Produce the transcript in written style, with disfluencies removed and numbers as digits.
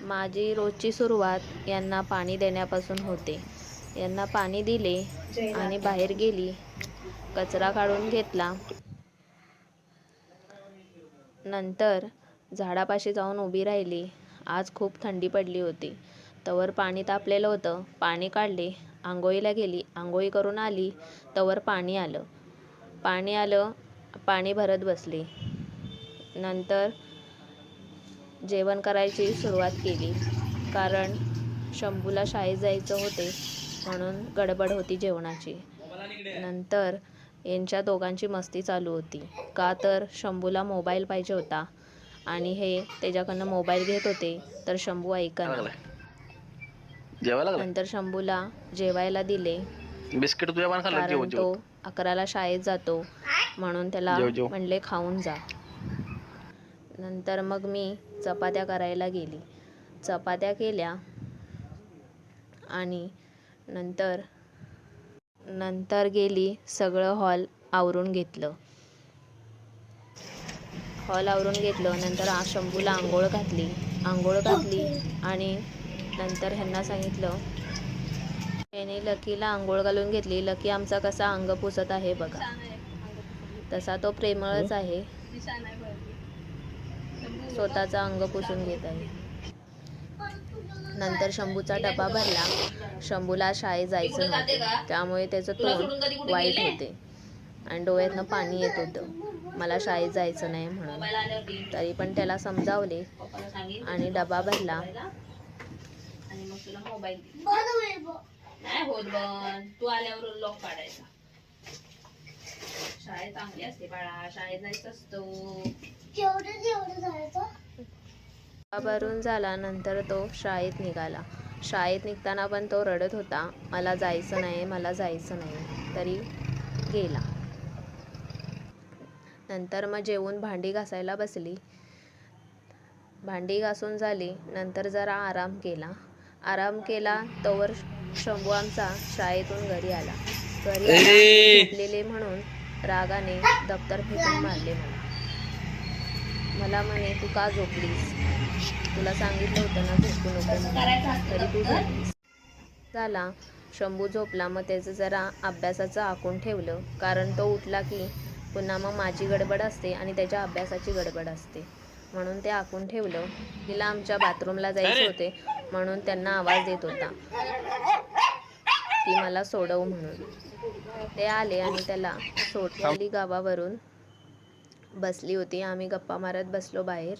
माझी रोजची सुरुवात यांना पाणी देण्यापासून होते. यांना पाणी दिले आणि बाहेर गेली, कचरा काढून घेतला. नंतर झाडापाशी जाऊन उभी राहिली. आज खूप थंडी पडली होती. तवर पाणी तापलेलं होतं. पाणी काढले. आंघोळीला गेली. आंघोळी करून आली तवर पाणी आलं. पाणी भरत बसली. नंतर जेवण करायची सुरुवात केली, कारण शंभूला शाळेत जायचं होते म्हणून गडबड होती जेवणाची. नंतर यांच्या दोघांची मस्ती चालू होती, का तर शंभूला मोबाईल पाहिजे होता आणि हे त्याच्याकडनं मोबाईल घेत होते, तर शंभू ऐकेना. नंतर शंभूला जेवायला दिले, बिस्किट तुझ्या कारण तो 11ला शाळेत जातो म्हणून त्याला म्हणले खाऊन जा. नंतर मग मी चपात्या करायला गेली. चपात्या केल्या आणि नंतर गेली सगळं हॉल आवरून घेतलं. नंतर शंभूला आंघोळ घातली आणि नंतर ह्यांना सांगितलं. याने लकीला आंघोळ घालून घेतली. लकी आमचा कसा अंग पुसत आहे बघा, तसा तो प्रेमळच आहे, स्वतःचा अंग पुसून घेत आहे. नंतर शंभूचा डबा भरला. शंभूला शाळेत जायचं नव्हतं, त्यामुळे त्याचं तोंड वाईट होते आणि डोळ्यातनं पाणी येत होतं, मला शाळेत जायचं नाही म्हणून. तरी पण त्याला समजावले आणि डबा भरला. आणि मग तुला मोबाईल नाही होत बंद, तू आल्यावर लॉक काढायचा. शाळेत चांगली असते बाळा, शाळेत जायचं असतो. डबा भरून झाला. नंतर तो शाळेत निघाला. शाळेत निघताना पण तो रडत होता, मला जायचं नाही, तरी गेला. नंतर मग जेवून भांडी घासायला बसली. भांडी घासून झाली. नंतर जरा आराम केला तोवर शंभू आमचा शाळेतून घरी आला. झोपलेले म्हणून रागाने दप्तर फेकून मारले मला म्हणे, तू का झोपलीस? तुला सांगितलं होतं ना झोपू नको, तरी तू झोपलीस. झाला. शंभू झोपला. मग त्याचं जरा अभ्यासाचं आखून ठेवलं, कारण तो उठला की पुन्हा मग माझी गडबड असते आणि त्याच्या अभ्यासाची गडबड असते, म्हणून ते आखून ठेवलं. तिला आमच्या बाथरूमला जायचे होते म्हणून त्यांना आवाज देत होता की मला सोडव म्हणून. ते आले आणि त्याला सोडली. गावावरून बसली होती. आम्ही गप्पा मारत बसलो बाहेर.